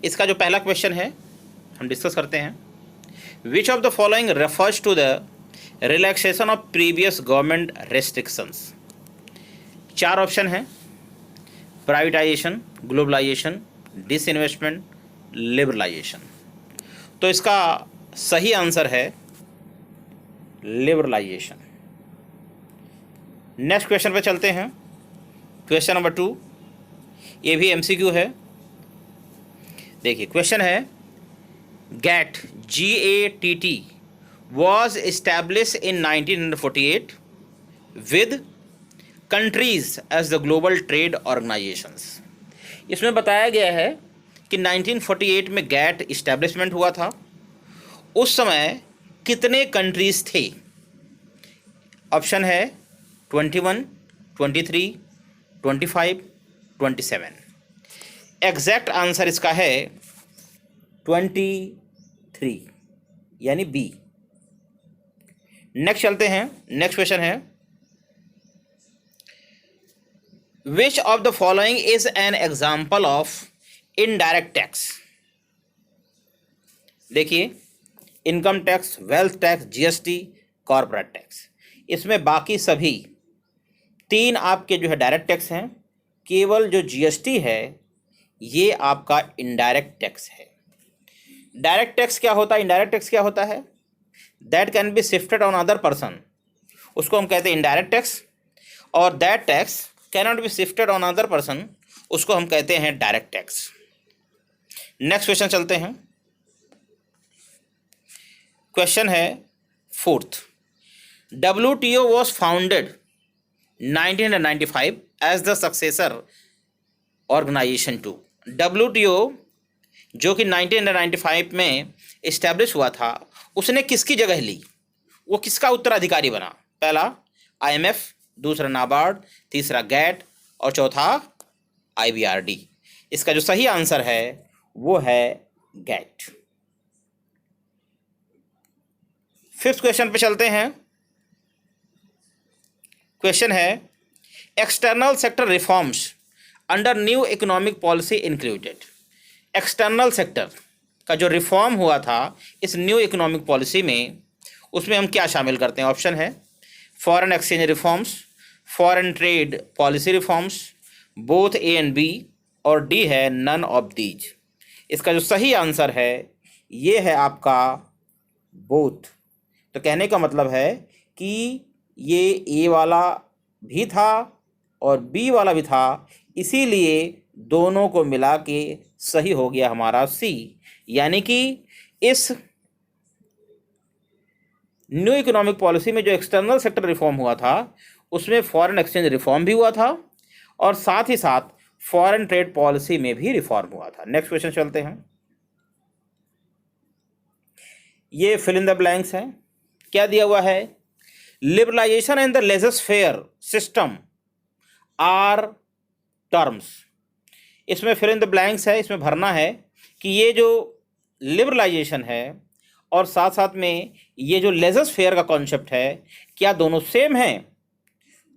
इसका जो पहला क्वेश्चन है हम डिस्कस करते हैं। Which of the following refers to the relaxation of previous government restrictions. 4 option हैं, प्राइवेटाइजेशन, ग्लोबलाइजेशन, डिसइन्वेस्टमेंट, लिबरलाइजेशन। तो इसका सही आंसर है लिबरलाइजेशन। नेक्स्ट क्वेश्चन पे चलते हैं। क्वेश्चन नंबर 2, ये भी एमसीक्यू है। देखिए क्वेश्चन है, gate GATT was established in 1948 with countries as the global trade organizations। इसमें बताया गया है कि 1948 में गैट इस्टेब्लिशमेंट हुआ था। उस समय कितने कंट्रीज थे? ऑप्शन है 21, 23, 25, 27। एग्जैक्ट आंसर इसका है 23 यानी बी। नेक्स्ट चलते हैं। नेक्स्ट क्वेश्चन है, which of the following is an example of indirect tax. देखिए, income tax, wealth tax, GST, corporate tax. इसमें बाकी सभी 3 आपके जो है डायरेक्ट टैक्स हैं, केवल जो GST है ये आपका इनडायरेक्ट टैक्स है। डायरेक्ट टैक्स क्या होता है, इनडायरेक्ट टैक्स क्या होता है? That can be shifted on other person, उसको हम कहते हैं इनडायरेक्ट टैक्स। और that tax can not be shifted on other person, उसको हम कहते हैं डायरेक्ट टैक्स। नेक्स्ट क्वेश्चन चलते हैं। क्वेश्चन है 4th, WTO was founded 1995 as the successor organization to। WTO जो कि 1995 में इस्टेब्लिश हुआ था, उसने किसकी जगह ली? वो किसका उत्तराधिकारी बना? पहला IMF, दूसरा नाबार्ड, तीसरा गैट और चौथा IBRD। इसका जो सही आंसर है वो है गैट। 5th क्वेश्चन पे चलते हैं। क्वेश्चन है, external sector reforms under new economic policy included. External sector का जो रिफॉर्म हुआ था इस न्यू इकोनॉमिक पॉलिसी में, उसमें हम क्या शामिल करते हैं? ऑप्शन है foreign exchange reforms, foreign trade policy reforms, both A and B, और D है नन ऑफ दीज। इसका जो सही आंसर है ये है आपका बोथ। तो कहने का मतलब है कि ये A वाला भी था और B वाला भी था, इसीलिए दोनों को मिला के सही हो गया हमारा C। यानी कि इस न्यू इकोनॉमिक पॉलिसी में जो एक्सटर्नल सेक्टर रिफॉर्म हुआ था उसमें फॉरेन एक्सचेंज रिफॉर्म भी हुआ था और साथ ही साथ फॉरेन ट्रेड पॉलिसी में भी रिफॉर्म हुआ था। नेक्स्ट क्वेश्चन चलते हैं। ये फिल इन द ब्लैंक्स है। क्या दिया हुआ है? Liberalisation and the laissez faire system are terms. इसमें फिल इन द ब्लैंक्स है, इसमें भरना है कि ये जो लिबरलाइजेशन है और साथ साथ में ये जो लेजर फेयर का कॉन्सेप्ट है, क्या दोनों सेम हैं?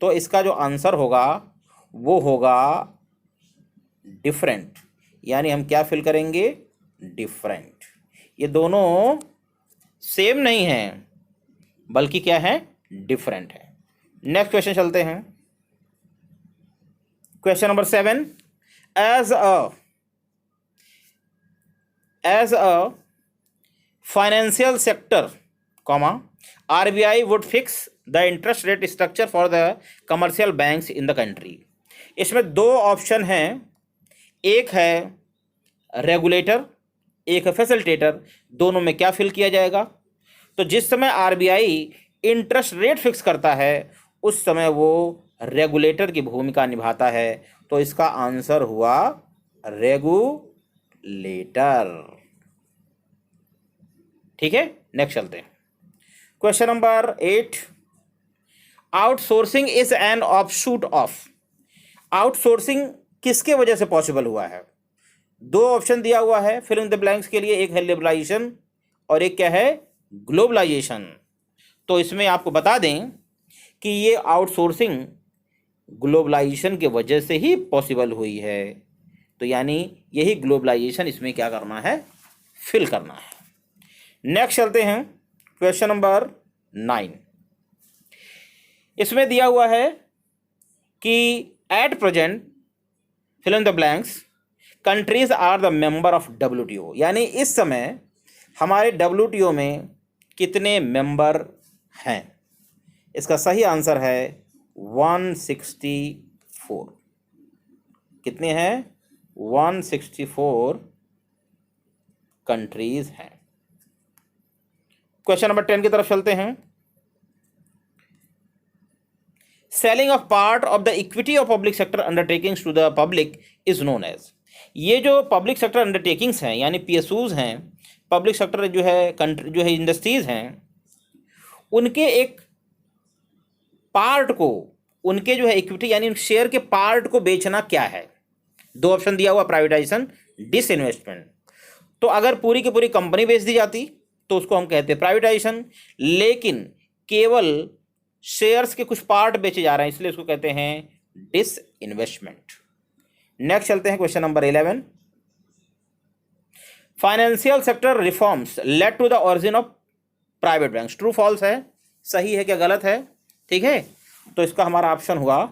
तो इसका जो आंसर होगा वो होगा डिफरेंट। यानी हम क्या फिल करेंगे? डिफरेंट। ये दोनों सेम नहीं हैं बल्कि क्या है? डिफरेंट है। नेक्स्ट क्वेश्चन चलते हैं। Question number 7, as a financial sector, RBI would fix the interest rate structure for the commercial banks in the country। इसमें 2 ऑप्शन हैं, एक है रेगुलेटर, एक है फैसिलिटेटर। दोनों में क्या फिल किया जाएगा? तो जिस समय RBI इंटरेस्ट रेट फिक्स करता है उस समय वो रेगुलेटर की भूमिका निभाता है। तो इसका आंसर हुआ रेगुलेटर। ठीक है, नेक्स्ट चलते हैं। Question number 8, outsourcing is an offshoot of. Outsourcing किसके वजह से पॉसिबल हुआ है? 2 ऑप्शन दिया हुआ है फिल इन द ब्लैंक्स के लिए, एक है लिबरलाइजेशन और एक क्या है? ग्लोबलाइजेशन। तो इसमें आपको बता दें कि ये आउटसोर्सिंग ग्लोबलाइजेशन के वजह से ही पॉसिबल हुई है। तो यानी यही ग्लोबलाइजेशन इसमें क्या करना है, फिल करना है। नेक्स्ट चलते हैं क्वेश्चन नंबर 9। इसमें दिया हुआ है कि at present fill in the blanks countries are the member of WTO, यानी इस समय हमारे WTO में कितने मेंबर हैं। इसका सही आंसर है 164। कितने हैं, 164 कंट्रीज हैं। क्वेश्चन नंबर 10 की तरफ चलते हैं। Selling off part of the equity of public sector undertakings to the public is known as. ये जो पब्लिक सेक्टर अंडरटेकिंग्स हैं यानी PSUs हैं, पब्लिक सेक्टर जो है इंडस्ट्रीज हैं, उनके एक पार्ट को, उनके जो है इक्विटी यानी शेयर के पार्ट को बेचना क्या है। दो ऑप्शन दिया हुआ, प्राइवेटाइजेशन, डिसइन्वेस्टमेंट। तो अगर पूरी की पूरी कंपनी बेच दी जाती तो उसको हम कहते हैं प्राइवेटाइजेशन, लेकिन केवल शेयर्स के कुछ पार्ट बेचे जा रहे हैं इसलिए उसको कहते हैं डिसइन्वेस्टमेंट। नेक्स्ट चलते हैं question number 11। Financial sector reforms led to the origin of private banks. True false है, सही है क्या गलत है, ठीक है। तो इसका हमारा ऑप्शन हुआ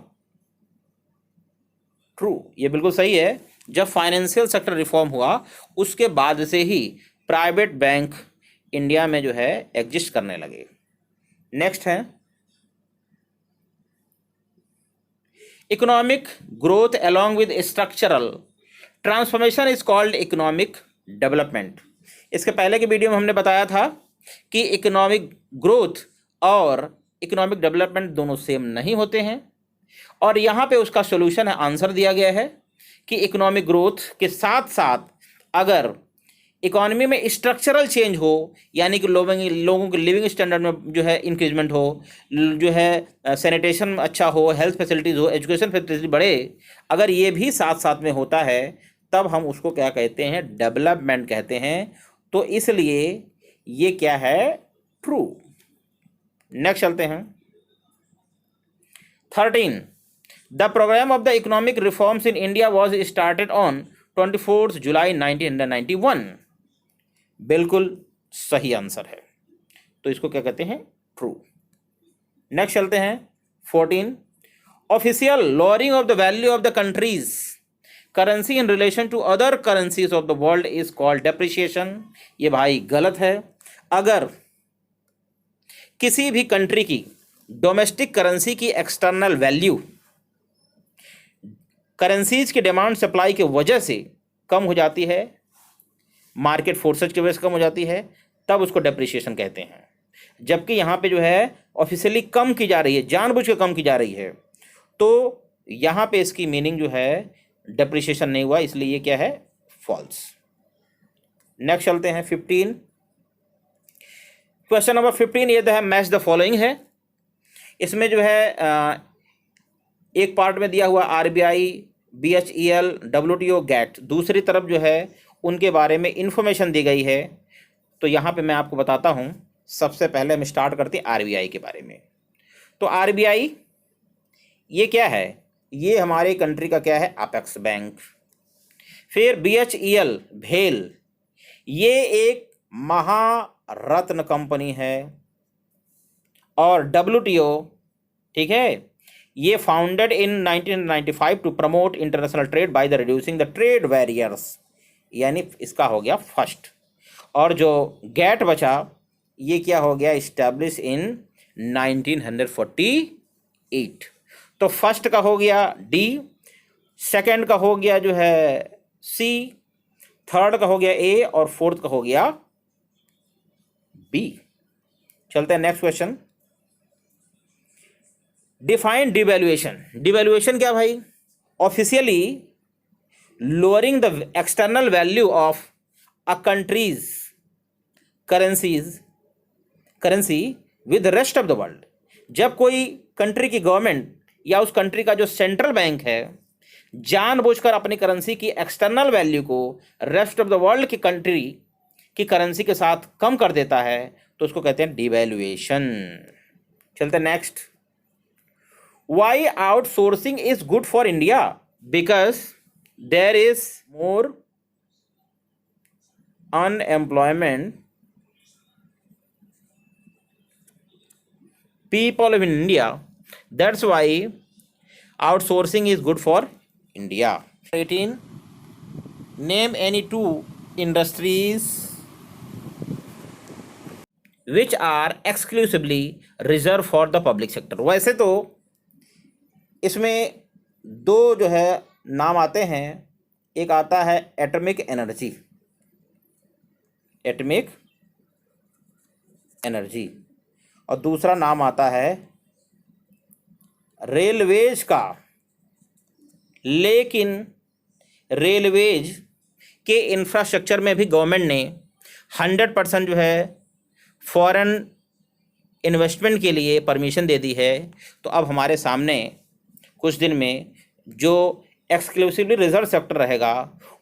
ट्रू, ये बिल्कुल सही है। जब फाइनेंशियल सेक्टर रिफॉर्म हुआ उसके बाद से ही प्राइवेट बैंक इंडिया में जो है एग्जिस्ट करने लगे। नेक्स्ट है economic growth along with structural transformation is called economic development. इसके पहले के वीडियो में हमने बताया था कि इकोनॉमिक ग्रोथ और इकोनॉमिक डेवलपमेंट दोनों सेम नहीं होते हैं, और यहाँ पे उसका सॉल्यूशन है, आंसर दिया गया है कि इकोनॉमिक ग्रोथ के साथ साथ अगर इकोनॉमी में स्ट्रक्चरल चेंज हो, यानी कि लोगों के लिविंग स्टैंडर्ड में जो है इंक्रीजमेंट हो, जो है सैनिटेशन अच्छा हो, हेल्थ फैसिलिटीज़ हो, एजुकेशन फैसिलिटी बढ़े, अगर ये भी साथ साथ में होता है तब हम उसको क्या कहते हैं, डेवलपमेंट कहते हैं। तो इसलिए ये क्या है, ट्रू। नेक्स्ट चलते हैं 13। The programme of the economic reforms in India was started on 24 July 1991। बिल्कुल सही आंसर है, तो इसको क्या कहते हैं, ट्रू। नेक्स्ट चलते हैं 14। Official lowering of the value of the country's currency in relation to other currencies of the world is called depreciation. ये भाई गलत है। अगर किसी भी कंट्री की डोमेस्टिक करेंसी की एक्सटर्नल वैल्यू करेंसीज की डिमांड सप्लाई की वजह से कम हो जाती है, मार्केट फोर्सेज की वजह से कम हो जाती है, तब उसको डेप्रिसिएशन कहते हैं। जबकि यहाँ पे जो है ऑफिशियली कम की जा रही है, जानबूझ के कम की जा रही है, तो यहाँ पे इसकी मीनिंग जो है डेप्रिसिएशन नहीं हुआ, इसलिए ये क्या है, फॉल्स। नेक्स्ट चलते हैं 15। क्वेश्चन नंबर 15 ये है मैच द फॉलोइंग है। इसमें जो है एक पार्ट में दिया हुआ RBI, BHEL, WTO, GATT, दूसरी तरफ जो है उनके बारे में इंफॉर्मेशन दी गई है। तो यहाँ पे मैं आपको बताता हूँ। सबसे पहले हम स्टार्ट करते हैं RBI के बारे में। तो RBI ये क्या है, ये हमारे कंट्री का क्या है, अपेक्स बैंक। फिर BHEL, भेल, ये एक महारत्न कंपनी है। और WTO, ठीक है, ये founded in 1995 to promote international trade by the reducing the trade barriers, यानी इसका हो गया फर्स्ट। और जो GATT बचा, ये क्या हो गया, इस्टेब्लिश इन 1948। तो फर्स्ट का हो गया D, सेकंड का हो गया जो है C, थर्ड का हो गया A और फोर्थ का हो गया B। चलते हैं next question. Define devaluation. Devaluation क्या भाई, officially lowering the external value of a countries currency with rest of the world. जब कोई कंट्री की गवर्नमेंट या उस कंट्री का जो सेंट्रल बैंक है जानबूझकर अपनी करेंसी की एक्सटर्नल वैल्यू को रेस्ट ऑफ द वर्ल्ड की कंट्री की करेंसी के साथ कम कर देता है, तो उसको कहते हैं डिवैल्यूएशन। चलते हैं next. Why outsourcing is good for India, because there is more unemployment people in India. That's why outsourcing is good for India. 18. Name any two industries which are exclusively reserved for the public sector. वैसे तो इसमें दो जो है नाम आते हैं, एक आता है एटॉमिक एनर्जी, एटॉमिक एनर्जी, और दूसरा नाम आता है रेलवेज का। लेकिन रेलवेज के इंफ्रास्ट्रक्चर में भी गवर्नमेंट ने 100% जो है फॉरेन इन्वेस्टमेंट के लिए परमिशन दे दी है। तो अब हमारे सामने कुछ दिन में जो एक्सक्लूसिवली रिजर्व सेक्टर रहेगा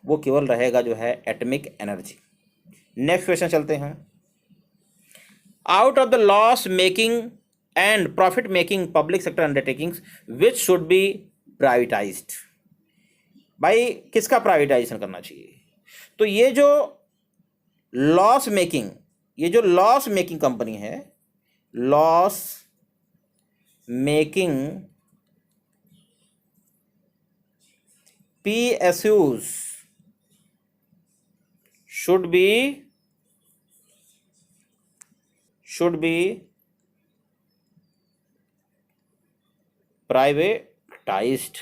वो केवल रहेगा जो है एटॉमिक एनर्जी। नेक्स्ट क्वेश्चन चलते हैं। Out of the loss making and profit making public sector undertakings which should be privatised. भाई किसका प्राइवेटाइजेशन करना चाहिए? तो ये जो लॉस मेकिंग कंपनी है, loss making PSUs should be privatized।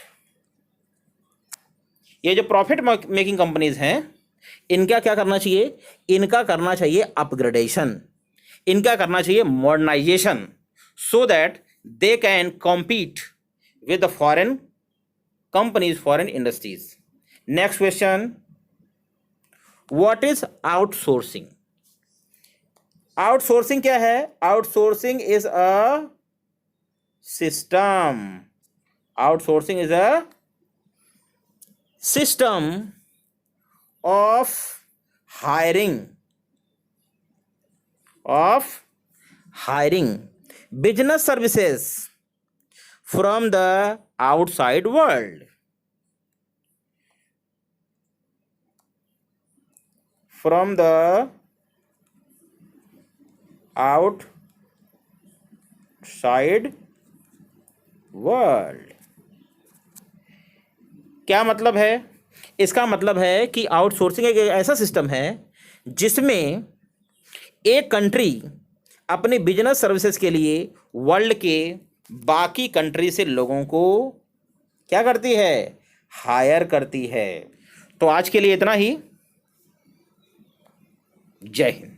ये जो प्रॉफिट मेकिंग कंपनीज हैं इनका क्या करना चाहिए? इनका करना चाहिए अपग्रेडेशन, इनका करना चाहिए modernisation, so that they can compete with the foreign companies, foreign industries. Next question. What is outsourcing? Outsourcing क्या है? Outsourcing is a system. Outsourcing is a system of hiring business services from the outside world. From the outside world। क्या मतलब है? इसका मतलब है कि outsourcing एक ऐसा सिस्टम है जिसमें एक कंट्री अपनी बिजनेस सर्विसेज के लिए वर्ल्ड के बाकी कंट्री से लोगों को क्या करती है? हायर करती है। तो आज के लिए इतना ही। जय हिंद।